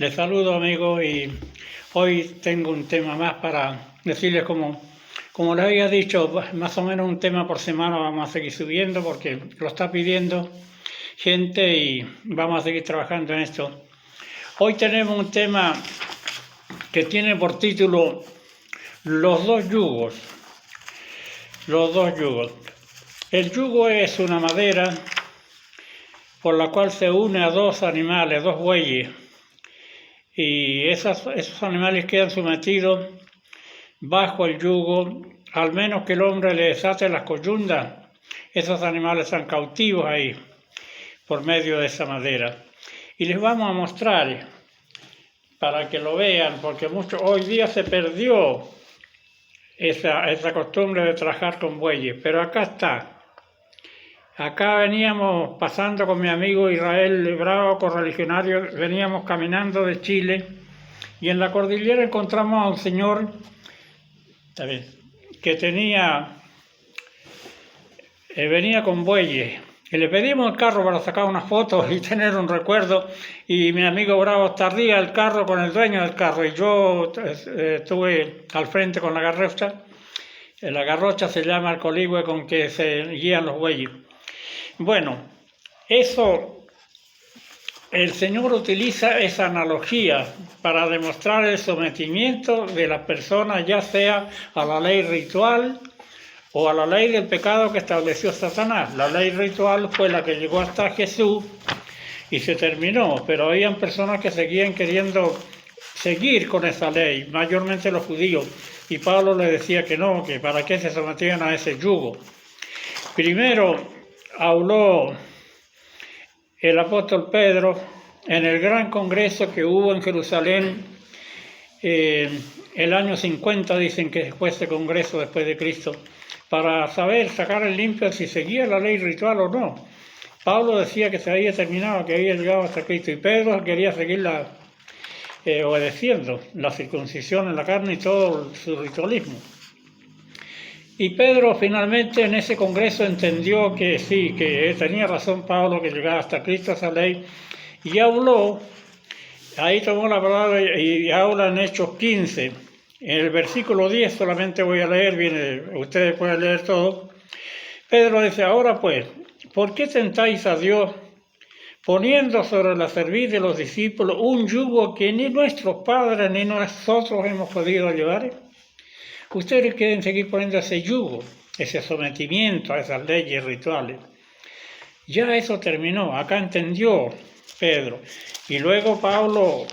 Les saludo amigos y hoy tengo un tema más para decirles como les había dicho, más o menos un tema por semana vamos a seguir subiendo porque lo está pidiendo gente y vamos a seguir trabajando en esto. Hoy tenemos un tema que tiene por título Los dos yugos. Los dos yugos. El yugo es una madera por la cual se une a dos animales, dos bueyes, y esos animales quedan sometidos bajo el yugo, al menos que el hombre les desate las coyundas. Esos animales están cautivos ahí por medio de esa madera. Y les vamos a mostrar para que lo vean, porque hoy día se perdió esa costumbre de trabajar con bueyes, pero acá está. Acá veníamos pasando con mi amigo Israel Bravo, correligionario, veníamos caminando de Chile y en la cordillera encontramos a un señor que venía con bueyes. Y le pedimos el carro para sacar unas fotos y tener un recuerdo. Y mi amigo Bravo tardía el carro con el dueño del carro y yo estuve al frente con la garrocha. La garrocha se llama el coligüe con que se guían los bueyes. Bueno, el Señor utiliza esa analogía para demostrar el sometimiento de las personas, ya sea a la ley ritual o a la ley del pecado que estableció Satanás. La ley ritual fue la que llegó hasta Jesús y se terminó, pero habían personas que seguían queriendo seguir con esa ley, mayormente los judíos, y Pablo les decía que no, que para qué se sometían a ese yugo. Primero habló el apóstol Pedro en el gran congreso que hubo en Jerusalén el año 50, dicen que fue ese congreso después de Cristo, para sacar en limpio si seguía la ley ritual o no. Pablo decía que se había terminado, que había llegado hasta Cristo, y Pedro quería seguirla obedeciendo, la circuncisión en la carne y todo su ritualismo. Y Pedro finalmente en ese congreso entendió que sí, que tenía razón Pablo, que llegaba hasta Cristo esa ley, y habló, ahí tomó la palabra y habla en Hechos 15, en el versículo 10 solamente voy a leer, ustedes pueden leer todo. Pedro dice, ahora pues, ¿por qué tentáis a Dios poniendo sobre la cerviz de los discípulos un yugo que ni nuestros padres ni nosotros hemos podido llevar? Ustedes quieren seguir poniendo ese yugo, ese sometimiento a esas leyes rituales. Ya eso terminó, acá entendió Pedro. Y luego Pablo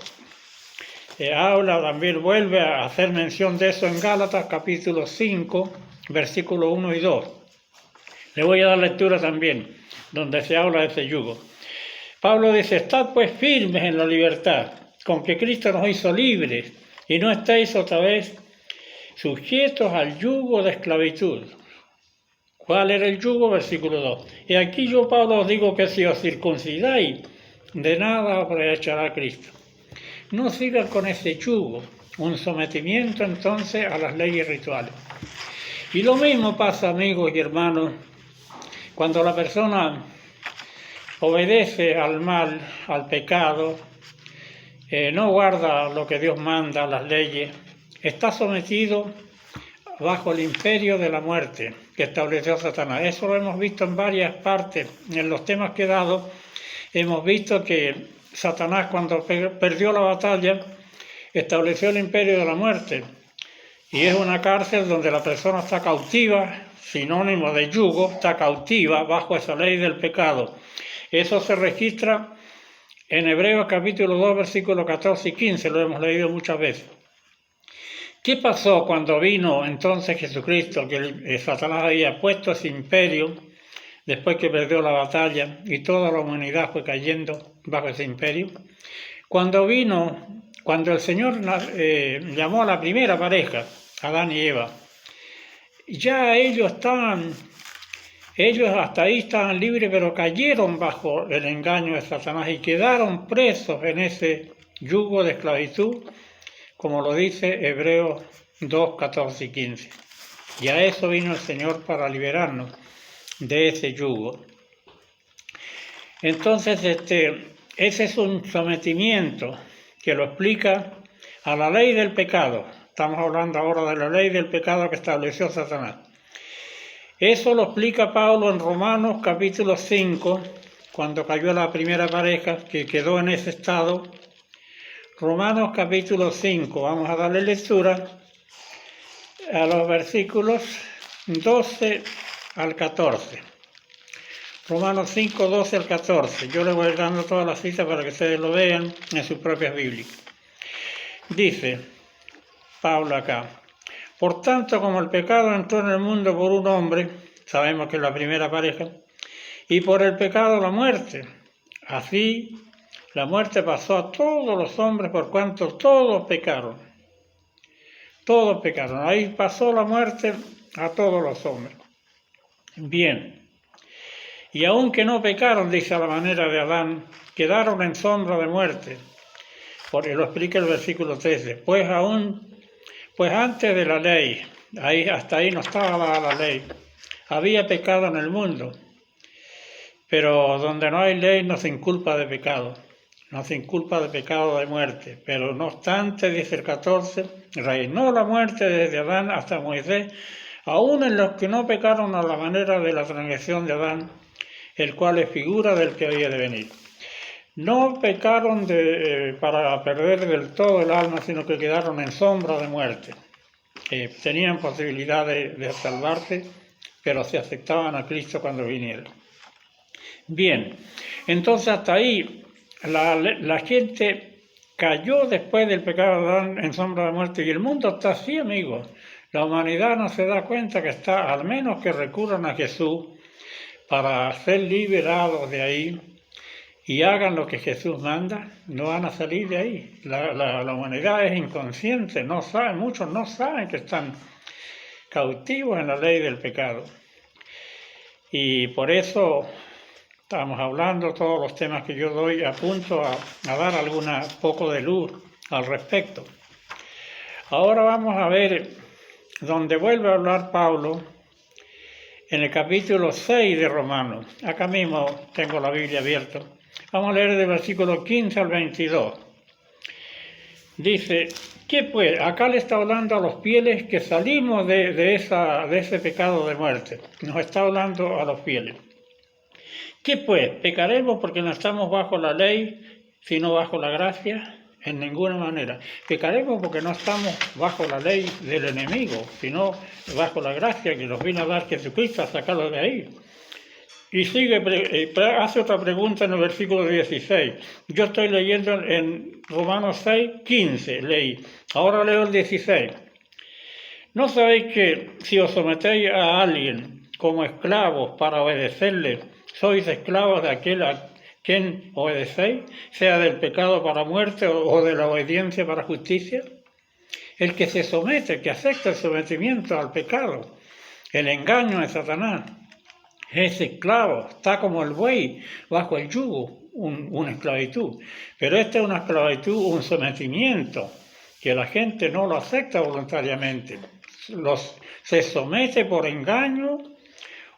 habla, también vuelve a hacer mención de eso en Gálatas capítulo 5, versículos 1 y 2. Le voy a dar lectura también, donde se habla de ese yugo. Pablo dice, estad pues firmes en la libertad, con que Cristo nos hizo libres, y no estéis otra vez sujetos al yugo de esclavitud. ¿Cuál era el yugo? Versículo 2. Y aquí yo, Pablo, os digo que si os circuncidáis, de nada aprovechará Cristo. No sigan con ese yugo, un sometimiento entonces a las leyes rituales. Y lo mismo pasa, amigos y hermanos, cuando la persona obedece al mal, al pecado, no guarda lo que Dios manda, las leyes, está sometido bajo el imperio de la muerte que estableció Satanás. Eso lo hemos visto en varias partes. En los temas que he dado, hemos visto que Satanás, cuando perdió la batalla, estableció el imperio de la muerte. Y es una cárcel donde la persona está cautiva, sinónimo de yugo, está cautiva bajo esa ley del pecado. Eso se registra en Hebreos capítulo 2, versículos 14 y 15, lo hemos leído muchas veces. ¿Qué pasó cuando vino entonces Jesucristo, que Satanás había puesto ese imperio después que perdió la batalla y toda la humanidad fue cayendo bajo ese imperio? Cuando el Señor llamó a la primera pareja, Adán y Eva, ya ellos hasta ahí estaban libres, pero cayeron bajo el engaño de Satanás y quedaron presos en ese yugo de esclavitud, como lo dice Hebreos 2, 14 y 15. Y a eso vino el Señor para liberarnos de ese yugo. Entonces, ese es un sometimiento que lo explica a la ley del pecado. Estamos hablando ahora de la ley del pecado que estableció Satanás. Eso lo explica Pablo en Romanos capítulo 5, cuando cayó la primera pareja que quedó en ese estado. Romanos capítulo 5, vamos a darle lectura a los versículos 12 al 14. Romanos 5, 12 al 14. Yo les voy dando todas las citas para que ustedes lo vean en sus propias Biblias. Dice Pablo acá: por tanto, como el pecado entró en el mundo por un hombre, sabemos que es la primera pareja, y por el pecado la muerte, así la muerte pasó a todos los hombres por cuanto todos pecaron. Todos pecaron. Ahí pasó la muerte a todos los hombres. Bien. Y aunque no pecaron, dice a la manera de Adán, quedaron en sombra de muerte. Porque lo explica el versículo 13. Pues antes de la ley, hasta ahí no estaba la ley, había pecado en el mundo. Pero donde no hay ley no se inculpa de pecado. No se inculpa de pecado de muerte. Pero no obstante, dice el 14, reinó la muerte desde Adán hasta Moisés, aún en los que no pecaron a la manera de la transgresión de Adán, el cual es figura del que había de venir. No pecaron para perder del todo el alma, sino que quedaron en sombra de muerte. Tenían posibilidad de salvarse, pero se aceptaban a Cristo cuando viniera. Bien, entonces hasta ahí la gente cayó después del pecado de Adán en sombra de muerte, y el mundo está así, amigos. La humanidad no se da cuenta que está, al menos que recurran a Jesús para ser liberados de ahí y hagan lo que Jesús manda, no van a salir de ahí. La humanidad es inconsciente, no saben, muchos no saben que están cautivos en la ley del pecado. Y por eso estamos hablando todos los temas que yo doy, apunto a dar poco de luz al respecto. Ahora vamos a ver donde vuelve a hablar Pablo en el capítulo 6 de Romanos. Acá mismo tengo la Biblia abierta. Vamos a leer del versículo 15 al 22. Dice, ¿qué pues? Acá le está hablando a los fieles que salimos de ese pecado de muerte. Nos está hablando a los fieles. ¿Qué pues? ¿Pecaremos porque no estamos bajo la ley, sino bajo la gracia? En ninguna manera. Pecaremos porque no estamos bajo la ley del enemigo, sino bajo la gracia que nos vino a dar Jesucristo, a sacarlo de ahí. Y hace otra pregunta en el versículo 16. Yo estoy leyendo en Romanos 6, 15, leí. Ahora leo el 16. ¿No sabéis que si os sometéis a alguien como esclavos para obedecerle, sois esclavos de aquel a quien obedecéis, sea del pecado para muerte o de la obediencia para justicia? El que se somete, que acepta el sometimiento al pecado, el engaño de Satanás, es esclavo, está como el buey bajo el yugo, una esclavitud. Pero esta es una esclavitud, un sometimiento, que la gente no lo acepta voluntariamente. Se somete por engaño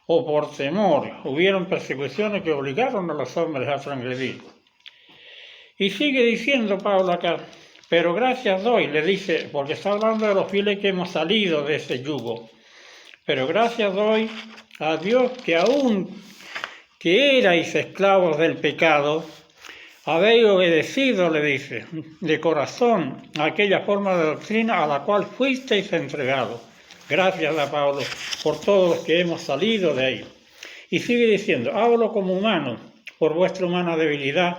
o por temor. Hubieron persecuciones que obligaron a los hombres a transgredir. Y sigue diciendo Pablo acá, pero gracias doy, le dice, porque está hablando de los fieles que hemos salido de ese yugo. Pero gracias doy a Dios que aún que erais esclavos del pecado, habéis obedecido, le dice, de corazón a aquella forma de doctrina a la cual fuisteis entregados. Gracias a Pablo por todos los que hemos salido de ahí. Y sigue diciendo, hablo como humano, por vuestra humana debilidad,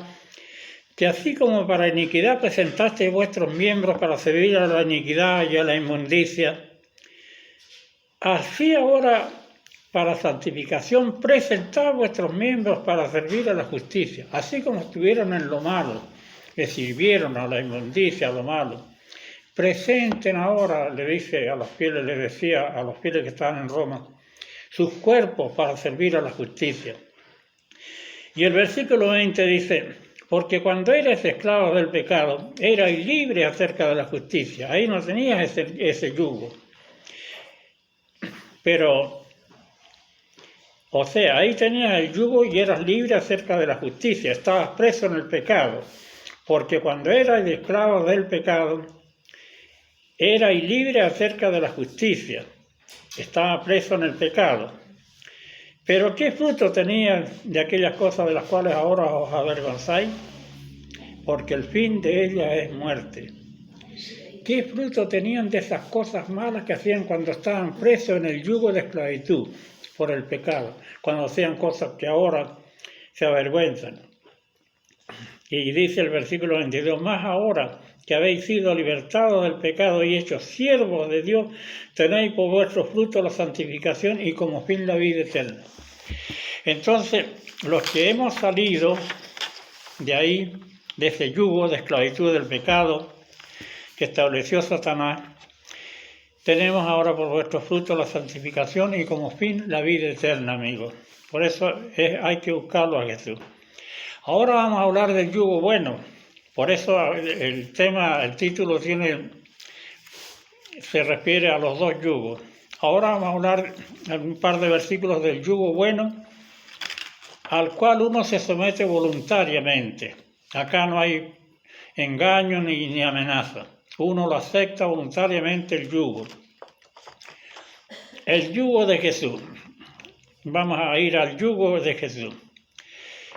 que así como para iniquidad presentasteis vuestros miembros para servir a la iniquidad y a la inmundicia, así ahora para santificación presentad vuestros miembros para servir a la justicia, así como estuvieron en lo malo, que sirvieron a la inmundicia, a lo malo. Presenten ahora, le decía a los fieles que estaban en Roma, sus cuerpos para servir a la justicia. Y el versículo 20 dice, porque cuando eres esclavo del pecado, eras libre acerca de la justicia. Ahí no tenías ese yugo. Pero, o sea, ahí tenías el yugo y eras libre acerca de la justicia. Estabas preso en el pecado. porque cuando era esclavo del pecado, era libre acerca de la justicia. Estaba preso en el pecado. Pero ¿qué fruto tenía de aquellas cosas de las cuales ahora os avergonzáis? Porque el fin de ellas es muerte. ¿Qué fruto tenían de esas cosas malas que hacían cuando estaban presos en el yugo de esclavitud por el pecado? Cuando hacían cosas que ahora se avergüenzan. Y dice el versículo 22, más ahora que habéis sido libertados del pecado y hechos siervos de Dios, tenéis por vuestro fruto la santificación y como fin la vida eterna. Entonces, los que hemos salido de ahí, de ese yugo de esclavitud del pecado que estableció Satanás, tenemos ahora por vuestro fruto la santificación y como fin la vida eterna, amigos. Por eso hay que buscarlo a Jesús. Ahora vamos a hablar del yugo bueno. Por eso el título se refiere a los dos yugos. Ahora vamos a hablar en un par de versículos del yugo bueno, al cual uno se somete voluntariamente. Acá no hay engaño ni amenaza. Uno lo acepta voluntariamente el yugo. El yugo de Jesús. Vamos a ir al yugo de Jesús.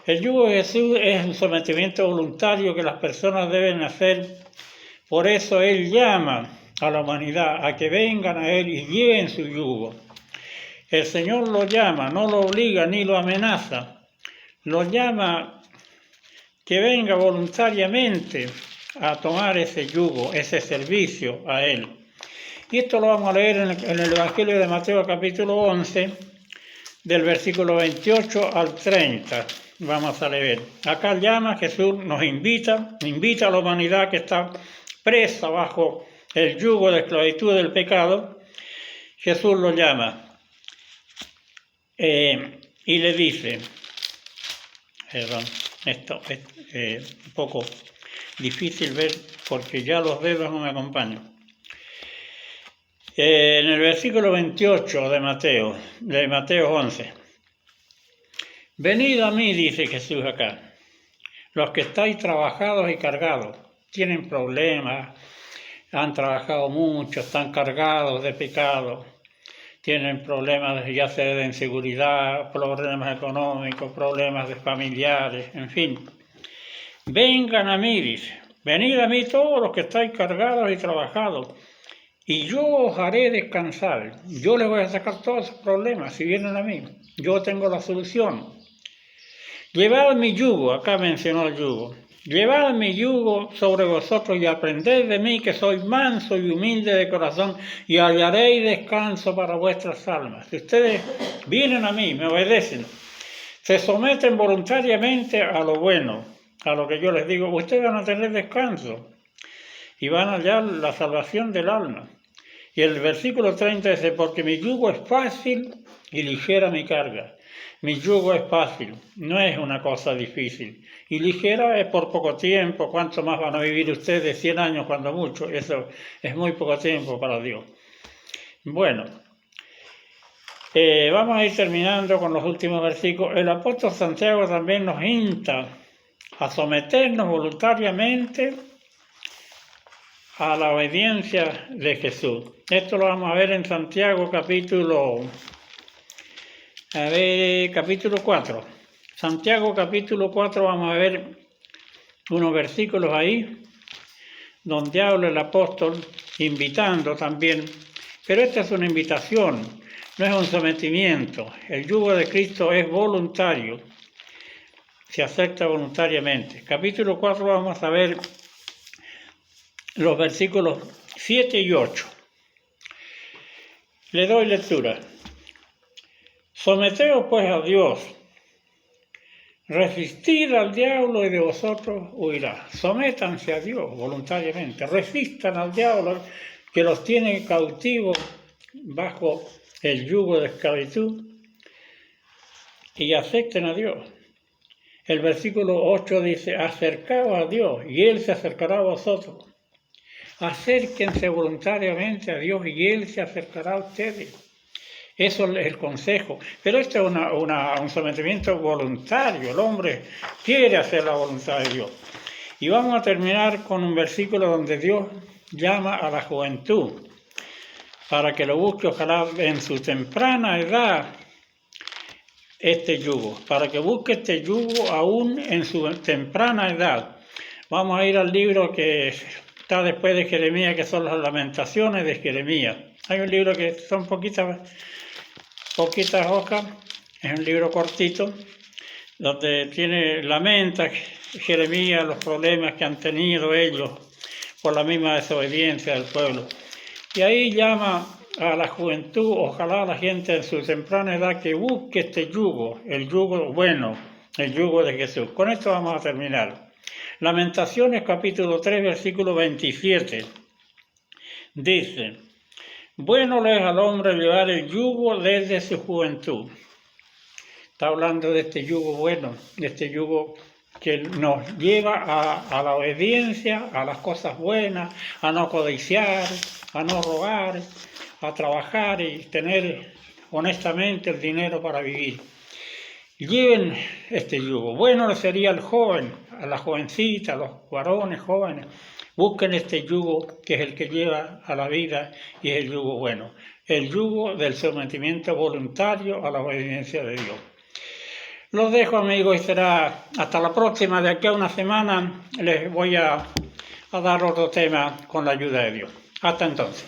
El yugo de Jesús es un sometimiento voluntario que las personas deben hacer. Por eso Él llama a la humanidad a que vengan a Él y lleven su yugo. El Señor lo llama, no lo obliga ni lo amenaza. Lo llama que venga voluntariamente a tomar ese yugo, ese servicio a Él. Y esto lo vamos a leer en el Evangelio de Mateo capítulo 11, del versículo 28 al 30. Vamos a leer. Acá llama, Jesús nos invita a la humanidad que está presa bajo el yugo de esclavitud del pecado. Jesús lo llama y le dice, esto es un poco difícil ver porque ya los dedos no me acompañan. En el versículo 28 de Mateo 11, venid a mí, dice Jesús acá, los que estáis trabajados y cargados, tienen problemas, han trabajado mucho, están cargados de pecado, tienen problemas ya sea de inseguridad, problemas económicos, problemas de familiares, en fin. Vengan a mí, dice, venid a mí todos los que estáis cargados y trabajados, y yo os haré descansar. Yo les voy a sacar todos esos problemas si vienen a mí. Yo tengo la solución. Llevad mi yugo, acá mencionó el yugo. Llevad mi yugo sobre vosotros y aprended de mí que soy manso y humilde de corazón y hallaréis descanso para vuestras almas. Si ustedes vienen a mí, me obedecen, se someten voluntariamente a lo bueno, a lo que yo les digo, ustedes van a tener descanso y van a hallar la salvación del alma. Y el versículo 30 dice, porque mi yugo es fácil y ligera mi carga. Mi yugo es fácil, no es una cosa difícil. Y ligera es por poco tiempo. ¿Cuánto más van a vivir ustedes? 100 años cuando mucho. Eso es muy poco tiempo para Dios. Bueno, vamos a ir terminando con los últimos versículos. El apóstol Santiago también nos insta a someternos voluntariamente a la obediencia de Jesús. Esto lo vamos a ver en Santiago capítulo 4. Santiago capítulo 4 vamos a ver unos versículos ahí donde habla el apóstol invitando también, pero esta es una invitación, no es un sometimiento. El yugo de Cristo es voluntario, se acepta voluntariamente. Capítulo 4 vamos a ver los versículos 7 y 8. Le doy lectura. Someteos pues a Dios, resistid al diablo y de vosotros huirá. Sométanse a Dios voluntariamente, resistan al diablo que los tiene cautivos bajo el yugo de esclavitud y acepten a Dios. El versículo 8 dice, acercaos a Dios y Él se acercará a vosotros. Acérquense voluntariamente a Dios y Él se acercará a ustedes. Eso es el consejo. Pero esto es un sometimiento voluntario. El hombre quiere hacer la voluntad de Dios. Y vamos a terminar con un versículo donde Dios llama a la juventud para que lo busque, ojalá en su temprana edad, este yugo, para que busque este yugo aún en su temprana edad. Vamos a ir al libro que está después de Jeremías, que son las Lamentaciones de Jeremías. Hay un libro que son poquitas hojas, es un libro cortito, donde lamenta Jeremías los problemas que han tenido ellos por la misma desobediencia del pueblo. Y ahí llama a la juventud, ojalá a la gente en su temprana edad, que busque este yugo, el yugo bueno, el yugo de Jesús. Con esto vamos a terminar. Lamentaciones capítulo 3, versículo 27. Dice: bueno le es al hombre llevar el yugo desde su juventud. Está hablando de este yugo bueno, de este yugo que nos lleva a la obediencia, a las cosas buenas, a no codiciar, a no robar, a trabajar y tener honestamente el dinero para vivir. Lleven este yugo. Bueno sería al joven, a la jovencita, a los varones jóvenes. Busquen este yugo que es el que lleva a la vida y es el yugo bueno. El yugo del sometimiento voluntario a la obediencia de Dios. Los dejo, amigos, y será hasta la próxima. De aquí a una semana les voy a dar otro tema con la ayuda de Dios. Hasta entonces.